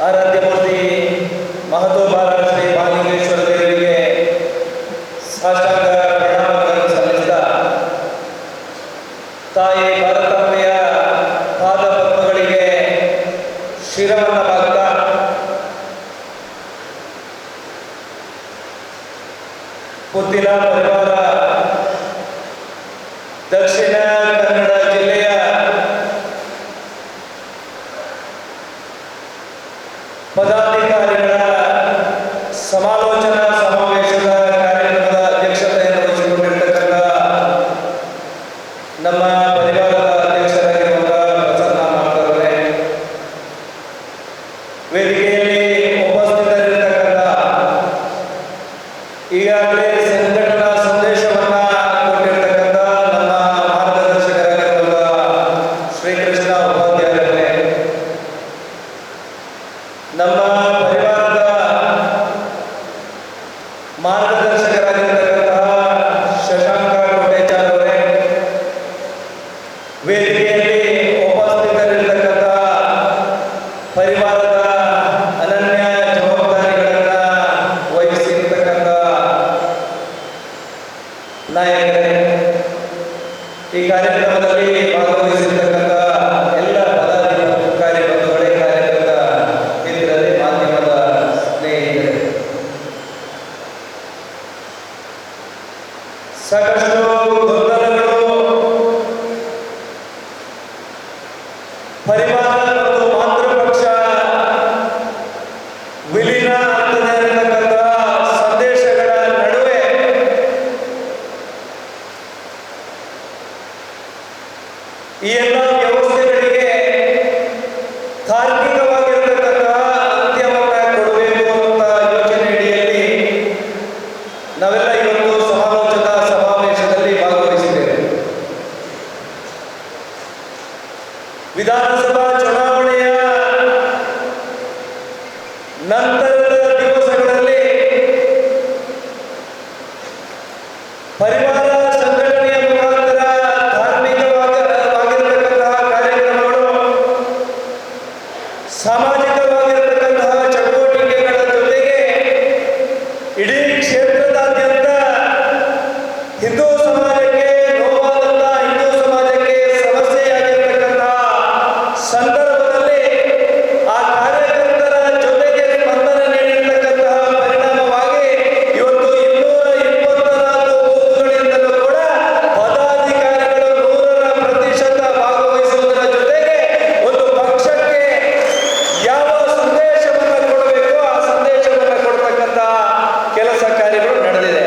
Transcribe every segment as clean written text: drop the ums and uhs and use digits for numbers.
ಆರಾಧ್ಯ ಮೂರ್ತಿ ಮಹತೋಬಾರ ಶ್ರೀ ಮಹಾಲಿಂಗೇಶ್ವರ ದೇವರಿಗೆ ಸಾಷ್ಟಾಂಗ ಪ್ರಣಾಮಗಳನ್ನು ಸಲ್ಲಿಸಿದ ತಾಯಿ ಭಾರತಾಂಬೆಯ ಪಾದ ಪದ್ಮಗಳಿಗೆ ಶಿರವನ್ನು ಬಾಗುತ್ತಾ ಪುತ್ತಿನ ಪರಿವಾರ ದಕ್ಷಿಣ ಕನ್ನಡ ಜಿಲ್ಲೆಯ ಪದಾಧಿಕಾರಿಗಳ ಸಮಾಲೋಚನಾ ಸಮಾವೇಶದ ಕಾರ್ಯಕ್ರಮದ ಅಧ್ಯಕ್ಷತೆಯನ್ನು ವಹಿಸಿಕೊಂಡಿರ್ತಕ್ಕಂಥ ನಮ್ಮ ಪರಿವಾರದ ಅಧ್ಯಕ್ಷರಾಗಿರುವಂತಹ ಪ್ರಸನ್ನ ಮಾತವರೇ, ವೇದಿಕೆಯಲ್ಲಿ ಉಪಸ್ಥಿತರಿರತಕ್ಕಂಥ ಈಗಾಗಲೇ ಸಂಘಟನಾ ಸಂದೇಶವನ್ನ ಕೊಟ್ಟಿರ್ತಕ್ಕಂಥ ನಮ್ಮ ಮಾರ್ಗದರ್ಶಕರಾಗಿರುವಂತಹ ಶ್ರೀಕೃಷ್ಣ ಉಪಾಧ್ಯಾಯರೇ, ನಮ್ಮ ಪರಿವಾರದ ಮಾರ್ಗದರ್ಶಕರಾಗಿರ್ತಕ್ಕಂತಹ ಶಶಾಂಕ ಕೋಟೇಚಾರ್ ಅವರೇ, ವೇದಿಕೆಯಲ್ಲಿ ಉಪಸ್ಥಿತರಿರತಕ್ಕಂತಹ ಪರಿವಾರದ ಅನನ್ಯ ಜವಾಬ್ದಾರಿಗಳನ್ನ ವಹಿಸಿರ್ತಕ್ಕಂಥ ನಾಯಕರೇ, ಈ ಕಾರ್ಯಕ್ರಮದಲ್ಲಿ ಭಾಗವಹಿಸಿರ್ತಕ್ಕಂಥ ಎಲ್ಲ ಪದಾಧಿಕಾರಿ ಬಂಧುಗಳೇ, ಕಾರ್ಯಕ್ರಮದ ಮಿತ್ರರೇ, ಮಾಧ್ಯಮದ ಸ್ನೇಹಿತರೆ, ಸಾಕಷ್ಟು ಗೊಂದಲಗಳು ಪರಿವಾರ ಮತ್ತು ಮಾತೃಪಕ್ಷ ವಿಲೀನ ಆಗ್ತದೆ ಅನ್ನತಕ್ಕಂಥ ಸಂದೇಶಗಳ ನಡುವೆ ಈ ಎಲ್ಲ ವ್ಯವಸ್ಥೆಗಳಿಗೆ ತಾರ್ಕಿಕವಾಗಿರತಕ್ಕಂತಹ ಅಂತ್ಯವನ್ನ ಕೊಡಬೇಕು ಅಂತ ಯೋಚನೆ ಅಡಿಯಲ್ಲಿ ನಾವೆಲ್ಲ ಇವತ್ತು ಸಮಾಲೋಚನಾ ಸಮಾವೇಶದಲ್ಲಿ ಭಾಗವಹಿಸಿದ್ದೇವೆ. ವಿಧಾನಸಭಾ ಚುನಾವಣೆಯ ನಂತರದ ದಿವಸಗಳಲ್ಲಿ ಪರಿವಾರ ಸಂಘಟನೆಯ ಮುಖಾಂತರ ಧಾರ್ಮಿಕವಾಗಿರತಕ್ಕಂತಹ ಕಾರ್ಯಕ್ರಮಗಳು, ಸಾಮಾಜಿಕವಾಗಿರತಕ್ಕಂತಹ ಚಟುವಟಿಕೆಗಳ ಜೊತೆಗೆ ಇಡೀ ಕ್ಷೇತ್ರದಾದ್ಯಂತ ಹಿಂದೂ ಸಮಾಜಕ್ಕೆ ನೋವಾದಂತಹ, ಹಿಂದೂ ಸಮಾಜಕ್ಕೆ ಸಮಸ್ಯೆಯಾಗಿರ್ತಕ್ಕಂತಹ ಸಂದರ್ಭದಲ್ಲಿ ಆ ಕಾರ್ಯಕರ್ತರ ಜೊತೆಗೆ ಸ್ಪಂದನೆ ನೀಡಿರ್ತಕ್ಕಂತಹ ಪರಿಣಾಮವಾಗಿ ಇವತ್ತು 224 ಬೂತ್ಗಳಿಂದಲೂ ಕೂಡ ಪದಾಧಿಕಾರಿಗಳು 100% ಭಾಗವಹಿಸುವುದರ ಜೊತೆಗೆ ಒಂದು ಪಕ್ಷಕ್ಕೆ ಯಾವ ಸಂದೇಶವನ್ನು ಕೊಡಬೇಕು ಆ ಸಂದೇಶವನ್ನು ಕೊಡ್ತಕ್ಕಂತಹ ಕೆಲಸ ಕಾರ್ಯಗಳು ನಡೆದಿದೆ.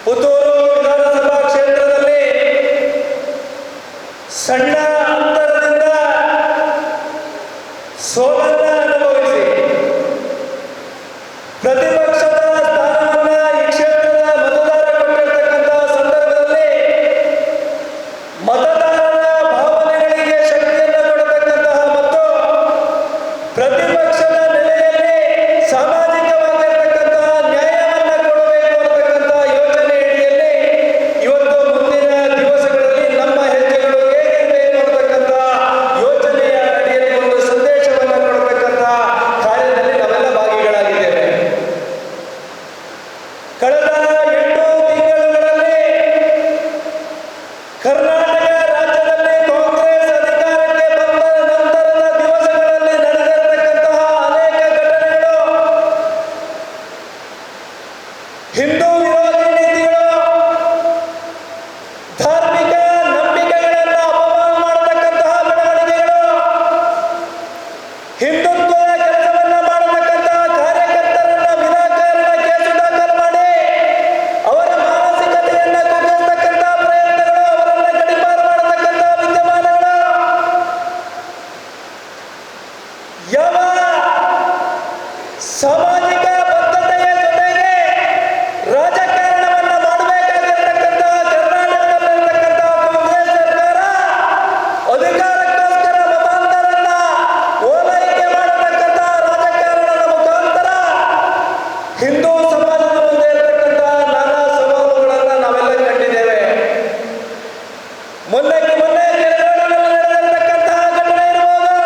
ಪುತ್ತೂರು ವಿಧಾನಸಭಾ ಕ್ಷೇತ್ರದಲ್ಲಿ ಸಣ್ಣ ಅಂತರದಿಂದ ಸೋಲನ್ನ ಅನುಭವಿಸಿ ಪ್ರತಿಪಕ್ಷದ ಸ್ಥಾನವನ್ನ ಈ ಕ್ಷೇತ್ರದ ಮತದಾರ ಕೊಟ್ಟಿರ್ತಕ್ಕಂತಹ ಸಂದರ್ಭದಲ್ಲಿ ಮತದಾರರ ಭಾವನೆಗಳಿಗೆ ಶಕ್ತಿಯನ್ನು ಕೊಡತಕ್ಕಂತಹ ಮತ್ತು ಪ್ರತಿಪಕ್ಷದ ನೆಲೆಯಲ್ಲಿ ಸಾಮಾಜಿಕವಾಗಿರ್ತಕ್ಕಂತಹ ನ್ಯಾಯವನ್ನ ಕೊಡಬೇಕು ಅನ್ನತಕ್ಕಂತಹ ಯೋಚನೆ ಅಡಿಯಲ್ಲಿ ಇವತ್ತು ಮುಂದಿನ ದಿವಸಗಳಲ್ಲಿ ನಮ್ಮ ಹೆಜ್ಜೆಗಳು ಹೇಗಿರಬೇಕು ಅನ್ನತಕ್ಕಂತಹ ಯೋಚನೆಯ ಅಡಿಯಲ್ಲಿ ಒಂದು ಸಂದೇಶವನ್ನು ಕೊಡತಕ್ಕಂತಹ ಕಾರ್ಯದಲ್ಲಿ ನಾವೆಲ್ಲ ಭಾಗಿಗಳಾಗಿದ್ದೇವೆ. ಕಳೆದ 8 ತಿಂಗಳುಗಳಲ್ಲಿ ಕರ್ನಾಟಕ ರಾಜ್ಯದಲ್ಲಿ ಕಾಂಗ್ರೆಸ್ ಅಧಿಕಾರಕ್ಕೆ ಬಂದ ನಂತರದ ದಿವಸಗಳಲ್ಲಿ ನಡೆದಿರತಕ್ಕಂತಹ ಅನೇಕ ಘಟನೆಗಳು, ಹಿಂದೂ ವಿರೋಧಿ ನೀತಿಗಳು, ಧಾರ್ಮಿಕ ನಂಬಿಕೆಗಳನ್ನು ಅಪಮಾನ ಮಾಡತಕ್ಕಂತಹ ಬೆಳವಣಿಗೆಗಳು, ಹಿಂದುತ್ವದ ಕೆಲಸವನ್ನ ಮಾಡತಕ್ಕಂತಹ ಕಾರ್ಯಕರ್ತರನ್ನ ವಿನಾಕಾರಣ ಕೇಸು ದಾಖಲು ಮಾಡಿ ಅವರ ಮಾನಸಿಕತೆಯನ್ನ ಕುಗ್ಗಿಸತಕ್ಕಂತಹ ಪ್ರಯತ್ನಗಳು, ಅವರನ್ನ ಗಡೀಪಾರು ಮಾಡತಕ್ಕಂತಹ ವಿದ್ಯಮಾನಗಳು, ಯಾವ ಸಾಮಾಜಿಕ ಬದ್ಧತೆಯ ಜೊತೆಗೆ ರಾಜಕಾರಣವನ್ನ ಮಾಡಬೇಕಾಗಿರ್ತಕ್ಕಂತಹ ಕರ್ನಾಟಕದಲ್ಲಿರ್ತಕ್ಕಂತಹ ಕಾಂಗ್ರೆಸ್ ಸರ್ಕಾರ ಅಧಿಕಾರಕ್ಕೋಸ್ಕರ ಮತಾಂತರನ್ನ ಓಲೈಕೆ ಮಾಡತಕ್ಕಂತಹ ರಾಜಕಾರಣದ ಮುಖಾಂತರ ಹಿಂದೂ ಸಮಾಜದ ಮುಂದೆ ಇರತಕ್ಕಂತಹ ನಾನಾ ಸವಾಲುಗಳನ್ನ ನಾವೆಲ್ಲ ಕಂಡಿದ್ದೇವೆ. ಮೊನ್ನೆ ನಡೆದಿರತಕ್ಕಂತಹ ಘಟನೆ ಇರಬಹುದು,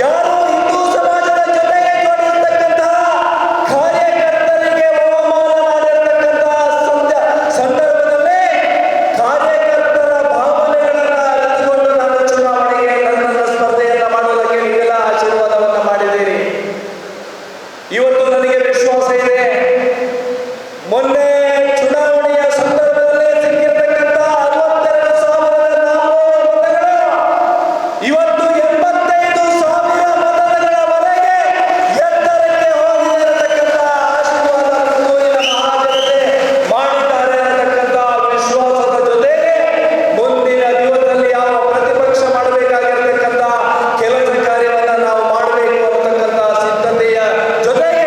ಯಾರು ಹಿಂದೂ ಸಮಾಜದ ಜೊತೆಗೆ ಜೋಡಿಸ್ತಕ್ಕಂತಹ ಕಾರ್ಯಕರ್ತರಿಗೆ ಅವಮಾನ ಮಾಡಿರ್ತಕ್ಕಂತಹ ಸಂದರ್ಭದಲ್ಲಿ ಕಾರ್ಯಕರ್ತರ ಭಾವನೆಗಳನ್ನ ಅರಿತುಕೊಂಡು ನಾನು ಚುನಾವಣೆಗೆ ನನ್ನನ್ನು ಸ್ಪರ್ಧೆಯನ್ನ ಮಾಡುವುದಕ್ಕೆ ನೀವೆಲ್ಲ ಆಶೀರ್ವಾದವನ್ನ ಮಾಡಿದ್ದೀರಿ. ಇವತ್ತು ನನಗೆ ವಿಶ್ವಾಸ ಇದೆ, ಮೊನ್ನೆ ಚುನಾವಣೆಯ ಸಂದರ್ಭದಲ್ಲಿ ಸಿಕ್ಕಿರ್ತಕ್ಕಂಥ 62,400 ಮತಗಳು ಇವತ್ತು 75,000 ಮತಗಳವರೆಗೆ ಎತ್ತರಕ್ಕೆ ಹೋಗಿರತಕ್ಕಂಥ ಆಶೀರ್ವಾದ ಕುಂದೂರಿನ ಮಹಾಜನತೆ ಮಾಡಿದ್ದಾರೆ ಅನ್ನತಕ್ಕಂಥ ವಿಶ್ವಾಸದ ಜೊತೆಗೆ ಮುಂದಿನ ದಿವಸದಲ್ಲಿ ಯಾವ ಪ್ರತಿಪಕ್ಷ ಮಾಡಬೇಕಾಗಿರತಕ್ಕಂಥ ಕೆಲಸ ಕಾರ್ಯವನ್ನ ನಾವು ಮಾಡಬೇಕು ಅನ್ನತಕ್ಕಂಥ ಸಿದ್ಧತೆಯ ಜೊತೆಗೆ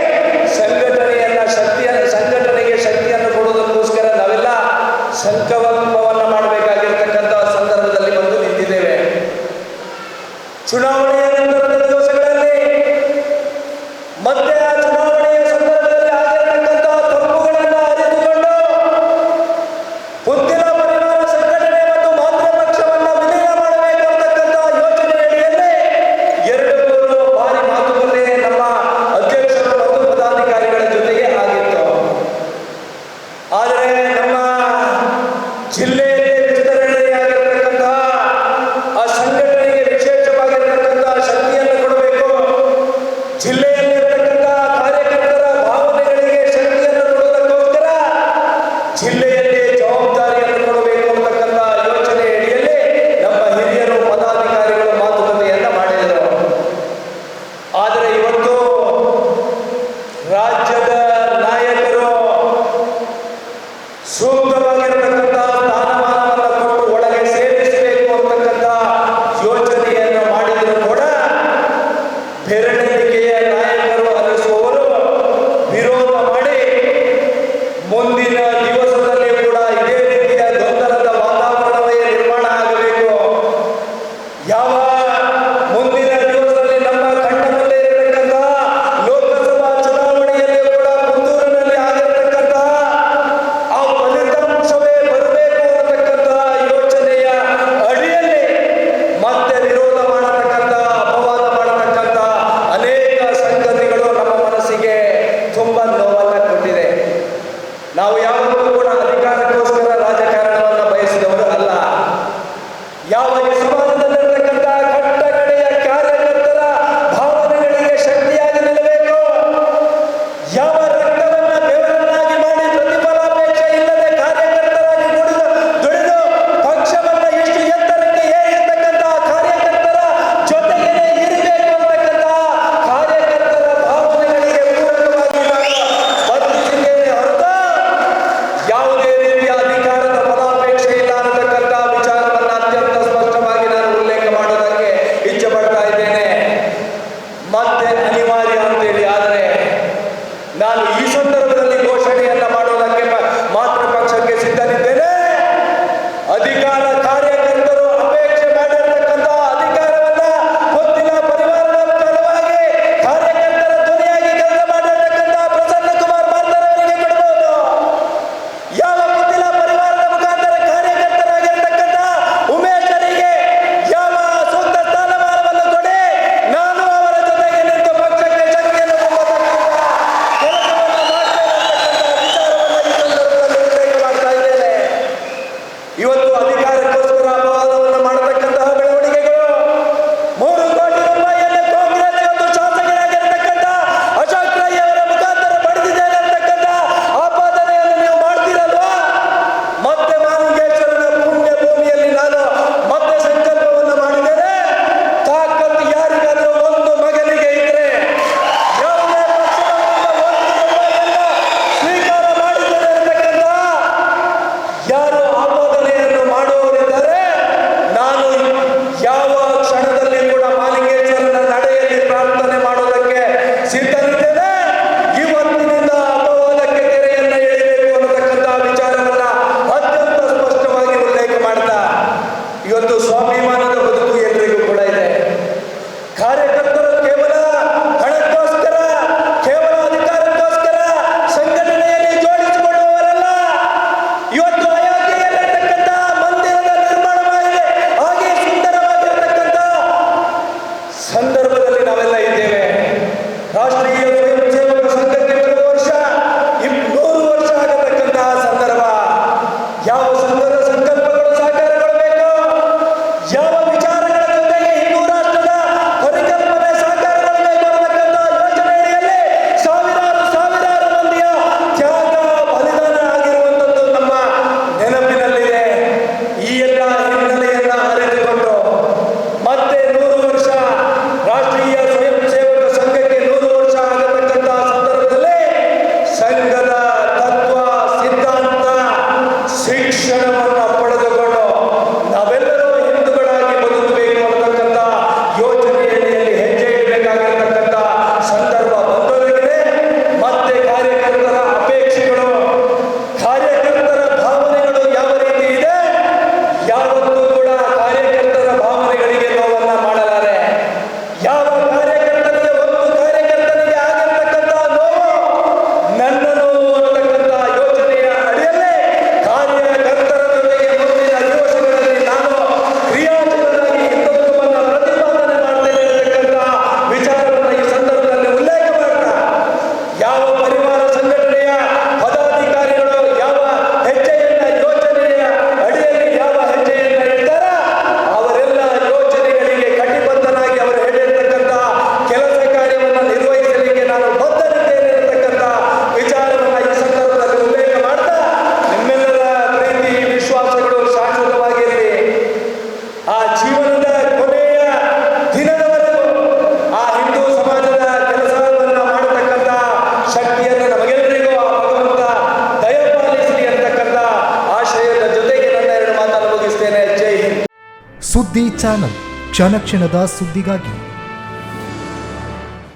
ಸಂಘಟನೆಗೆ ಶಕ್ತಿಯನ್ನು ಕೊಡುವುದಕ್ಕೋಸ್ಕರ ನಾವೆಲ್ಲ ಸಂಕಲ್ಪವನ್ನ ಮಾಡಬೇಕಾಗಿರ್ತಕ್ಕಂಥ ಸಂದರ್ಭದಲ್ಲಿ ಬಂದು ನಿಂತಿದ್ದೇವೆ. ಚುನಾವಣೆಯ ನಂತರದ ದಿವಸಗಳಲ್ಲಿ ಮತ್ತೆ ಆ ಚುನಾವಣೆಯ ಸಂದರ್ಭದಲ್ಲಿ ಆಗಿರತಕ್ಕಂಥ ತಪ್ಪುಗಳನ್ನು ಅರಿತುಕೊಂಡು ಪುತ್ತಿಲ ಪರಿವಾರ ಸಂಘಟನೆ ಮತ್ತು ಮಾತೃ ಪಕ್ಷವನ್ನ ವಿಲೀನ ಮಾಡಬೇಕು ಅಂತಕ್ಕಂಥ ಯೋಜನೆಯಡಿಯಲ್ಲಿ 2-3 ಬಾರಿ ಮಾತುಕತೆ ನಮ್ಮ ಅಧ್ಯಕ್ಷರು ಮತ್ತು ಪದಾಧಿಕಾರಿಗಳ ಜೊತೆಗೆ ಆಗಿತ್ತು. ಆದರೆ ನಮ್ಮ ಜಿಲ್ಲೆಯಲ್ಲಿ ವಿಸ್ತರಣೆಯಾಗಿರ್ತಕ್ಕಂತಹ ಆ ಸಂಘಟನೆಗೆ ವಿಶೇಷವಾಗಿರ್ತಕ್ಕಂತಹ ಶಕ್ತಿಯನ್ನು ಕೊಡಬೇಕು, ಜಿಲ್ಲೆಯಲ್ಲಿರ್ತಕ್ಕಂತಹ ಕಾರ್ಯಕರ್ತರ ಭಾವನೆಗಳಿಗೆ ಶಕ್ತಿಯನ್ನು ಕೊಡುವುದಕ್ಕೋಸ್ಕರ ಜಿಲ್ಲೆಯಲ್ಲಿ ಜವಾಬ್ದಾರಿಯನ್ನು ಕೊಡಬೇಕು ಅಂತಕ್ಕಂಥ ಯೋಚನೆ ಅಡಿಯಲ್ಲಿ ನಮ್ಮ ಹಿರಿಯರು ಪದಾಧಿಕಾರಿಗಳು ಮಾತುಕತೆಯನ್ನ ಮಾಡಿದರು. ಆದರೆ ಇವತ್ತು ರಾಜ್ಯದ ನಾಯಕರು ಸೂಕ್ತವಾಗಿರತಕ್ಕಂಥ ಸ್ಥಾನಮಾನವನ್ನು ಕೊಟ್ಟು ಒಳಗೆ ಸೇರಿಸಬೇಕು ಅಂತಕ್ಕಂಥ ಯೋಚನೆಯನ್ನು ಮಾಡಿದರೂ ಕೂಡ ಬೆರಳೆಣಿಕೆಯ ನಾಯಕರು ಅನಿಸುವವರು ವಿರೋಧ ಮಾಡಿ ಮುಂದಿನ ದಿವಸದಲ್ಲಿ ಕೂಡ ಇದೇ ರೀತಿಯ ಗೊಂದಲದ ವಾತಾವರಣವೇ ನಿರ್ಮಾಣ ಆಗಬೇಕು. ಯಾವ ಮುಂದಿನ ದಿವಸದಲ್ಲಿ ನಮ್ಮ ಕಣ್ಣ ಮುಂದೆ ಇರತಕ್ಕಂತಹ ಲೋಕಸಭಾ ಚುನಾವಣೆಯಲ್ಲಿ ಕೂಡ ಪುತ್ತೂರಿನಲ್ಲಿ ಆಗಿರತಕ್ಕಂತಹ ಆ ಫಲಿತಾಂಶವೇ ಬರಬೇಕು ಅನ್ನತಕ್ಕಂತಹ ಯೋಚನೆಯ ಅಡಿಯಲ್ಲಿ ಮತ್ತೆ ವಿರೋಧ ಮಾಡತಕ್ಕಂತಹ ಅಪವಾದ ಮಾಡತಕ್ಕಂತಹ ಅನೇಕ ಸಂಗತಿಗಳು ನಮ್ಮ ಮನಸ್ಸಿಗೆ ತುಂಬಾ ನೋವನ್ನ ಕೊಟ್ಟಿದೆ. ನಾವು ಯಾವತ್ತೂ ಕೂಡ ಅಧಿಕಾರಕ್ಕೋಸ್ಕರ ರಾಜಕಾರಣವನ್ನ ಬಯಸಿದವರು ಅಲ್ಲ. ಯಾವ ಈ ಸಮಾಜದಲ್ಲಿರ್ತಕ್ಕಂತಹ ಕಟ್ಟಕಡೆಯ ಕಾರ್ಯಕರ್ತರ ಭಾವನೆಗಳಿಗೆ ಶಕ್ತಿಯಾಗಿ ನಿಲ್ಲಬೇಕು, ಯಾವ ರಕ್ತವನ್ನ ಬೆವರನ್ನಾಗಿ ಮಾಡಿ ಪ್ರತಿಫಲಾಪೇಕ್ಷೆ ಇಲ್ಲದೆ ಕಾರ್ಯಕರ್ತರಾಗಿ ದುಡಿದು ಪಕ್ಷವನ್ನ ಇಷ್ಟು ಎತ್ತರಕ್ಕೆ ಏರಿರ್ತಕ್ಕಂತಹ ಕಾರ್ಯಕರ್ತರ ಜೊತೆಗೇನೆ ಇರಬೇಕು ಅಂತಕ್ಕಂತಹ ಕಾರ್ಯಕರ್ತರ ಭಾವನೆಗಳಿಗೆ ಪೂರಕವಾಗಿ ನಾನು ವರ್ತಿಸಿದ್ದೇನೆ ಹೊರತು ಯಾವುದೇ ರೀತಿಯ ಅಧಿಕಾರದ ಫಲಾಪೇಕ್ಷೆ ಇಲ್ಲ ಅನ್ನತಕ್ಕಂಥ ವಿಚಾರವನ್ನ ಅತ್ಯಂತ ಸ್ಪಷ್ಟವಾಗಿ ನಾನು ಉಲ್ಲೇಖ ಮಾಡೋದಕ್ಕೆ ಇಚ್ಛೆ ಪಡ್ತಾ ಇದ್ದೇನೆ. ಮತ್ತೆ ಅನಿವಾರ್ಯ ಅಂತೇಳಿ ಆದರೆ ನಾನು ಈ ಸಂದರ್ಭದಲ್ಲಿ ಘೋಷಣೆಯನ್ನ ಮಾಡೋದಕ್ಕೆ ಮಾತೃ ಪಕ್ಷಕ್ಕೆ ಸಿದ್ಧನಿದ್ದೇನೆ. ಅಧಿಕಾರ ಕಾರ್ಯಕರ್ತರು ಅಪೇಕ್ಷೆ ಮಾಡಿರತಕ್ಕಂಥ ಅಧಿಕಾರವನ್ನ ಪುತ್ತಿಲ ಪರಿವಾರದ ಪರವಾಗಿ ಕಾರ್ಯಕರ್ತರ ಧ್ವನಿಯಾಗಿ ಕೆಲಸ ಮಾಡಿರತಕ್ಕಂಥ ಪ್ರಸನ್ನ ಕುಮಾರ್ ಮಾರ್ತರವರಿಗೆ ಕೊಡಬಹುದು. ಯಾವ ಪುತ್ತಿಲ ಪರಿವಾರದ ಮುಖಾಂತರ ಕಾರ್ಯಕರ್ತರಾಗಿರ್ತಕ್ಕಂಥ ಉಮೇಶರಿಗೆ ಯಾವ ಸೂಕ್ತ ಸ್ಥಾನಮಾನವನ್ನು ಕೊಡಿ, ನಾನು ಅವರ ಜೊತೆಗೆ ನಿಂತು ರಾಷ್ಟ್ರೀಯ ಸ್ವಯಂ ಸೇವಕ ಸಂಘಕ್ಕೆ ಬರುವ ವರ್ಷ 100 ವರ್ಷ ಆಗತಕ್ಕಂತಹ ಸಂದರ್ಭ. ಯಾವ ಸಂಘದ ಸಂಕಲ್ಪಗಳು ಸಾಕಾರಗೊಳ್ಳಬೇಕು, ಯಾವ ವಿಚಾರಗಳ ಜೊತೆಗೆ ಹಿಂದೂ ರಾಷ್ಟ್ರದ ಪರಿಕಲ್ಪನೆ ಸಾಕಾರಗೊಳ್ಳಬೇಕು ಅನ್ನತಕ್ಕಂಥ ಯೋಚನೆಯಲ್ಲಿ ಸಾವಿರಾರು ಮಂದಿಯ ತ್ಯಾಗ ಬಲಿದಾನ ಆಗಿರುವಂಥದ್ದು ನಮ್ಮ ನೆನಪಿನಲ್ಲಿದೆ. ಈ ಎಲ್ಲ ಹಿನ್ನೆಲೆಯನ್ನ ಅರಿತುಕೊಂಡು ಮತ್ತೆ 100 ವರ್ಷ ರಾಷ್ಟ್ರೀಯ ಸ್ವಯಂ ಸೇವಕ ಸಂಘಕ್ಕೆ 100 ವರ್ಷ ಆಗತಕ್ಕಂತಹ ಸಂದರ್ಭದಲ್ಲಿ ಸಂಘದ ತತ್ವ ಸಿದ್ಧಾಂತ ಶಿಕ್ಷಣವನ್ನು ಪಡೆದುಕೊಂಡು ನಾವೆಲ್ಲರೂ ಹಿಂದೂಗಳಾಗಿ ಬದುಕಬೇಕು ಅನ್ನತಕ್ಕಂಥ ಯೋಚನೆಯಲ್ಲಿ ಹೆಜ್ಜೆ ಇಡಬೇಕಾಗಿರತಕ್ಕಂಥ ಸಂದರ್ಭ ಬಂದೊದಗಿದೆ. ಮತ್ತೆ ಕಾರ್ಯಕರ್ತರ ಅಪೇಕ್ಷೆಗಳು, ಕಾರ್ಯಕರ್ತರ ಭಾವನೆಗಳು ಯಾವ ರೀತಿ ಇದೆ, ಯಾವತ್ತೂ ಕೂಡ ಕಾರ್ಯಕರ್ತರ ಭಾವನೆಗಳಿಗೆ ನೋವನ್ನ ಮಾಡಲಾರೆ. ಯಾವ ಕಾರ್ಯಕರ್ತನಿಗೆ ಕಾರ್ಯಕರ್ತನಿಗೆ ಆಗಿರ್ತಕ್ಕಂಥ ನೋವು ನನ್ನ ನೋವು ಅನ್ನತಕ್ಕಂಥ ಯೋಚನೆಯ ಅಡಿಯಲ್ಲೇ ಕಾರ್ಯಕರ್ತರ ಜೊತೆಗೆ ಮುಂದಿನ ದಿವಸಗಳಲ್ಲಿ ನಾನು ಕ್ರಿಯಾಶೀಲರಾಗಿ ಹಿಂದುತ್ವವನ್ನು ಪ್ರತಿಪಾದನೆ ಮಾಡ್ತೇನೆ ಅನ್ನತಕ್ಕಂಥ ವಿಚಾರವನ್ನು ಈ ಸಂದರ್ಭದಲ್ಲಿ ಉಲ್ಲೇಖ ಮಾಡ್ತಾ, ಯಾವ ಪರಿವಾರ ಸಂಘಟನೆಯ ಪದಾಧಿಕಾರಿಗಳು ಯಾವ ಹೆಜ್ಜೆಯನ್ನ ಯೋಚನೆಯ ಅಡಿಯಲ್ಲಿ ಯಾವ ಹೆಜ್ಜೆಯನ್ನ ಇಡ್ತಾರ ಅವರೆಲ್ಲ ಯೋಚನೆಗಳಿಗೆ ಕಟಿಬದ್ಧನಾಗಿ ಅವರು ಹೇಳಿರ್ತಕ್ಕಂಥ ಕೆಲಸ ಕಾರ್ಯವನ್ನು ನಿರ್ವಹಿಸಲಿಕ್ಕೆ ನಾನು ಬದ್ಧನಿದ್ದೇನೆ ಅನ್ನತಕ್ಕಂಥ ವಿಚಾರವನ್ನು ಈ ಸಂದರ್ಭದಲ್ಲಿ ಉಲ್ಲೇಖ ಮಾಡ್ತಾ, ನಿಮ್ಮೆಲ್ಲರ ಪ್ರೀತಿ ವಿಶ್ವಾಸಗಳು ಶಾಶ್ವತವಾಗಿರಲಿ. ಆ ಜೀವನದ ಕೊನೆಯ ದಿನದವರೆಗೂ ಆ ಹಿಂದೂ ಸಮಾಜದ ಕೆಲಸವನ್ನು ಮಾಡತಕ್ಕಂಥ ಶಕ್ತಿಯನ್ನು ನಮಗೆಲ್ಲರಿಗೂ ಆ ಭಗವಂತ ದಯಪಾಲಿಸಲಿ ಅಂತಕ್ಕಂಥ ಆಶಯದ ಜೊತೆಗೆ ನನ್ನ 2 ಮಾತನ್ನು ಮುಗಿಸ್ತೇನೆ. ಜೈ ಹಿಂದ್. ಸುದ್ದಿ ಚಾನಲ್, ಕ್ಷಣ ಕ್ಷಣದ ಸುದ್ದಿಗಾಗಿ.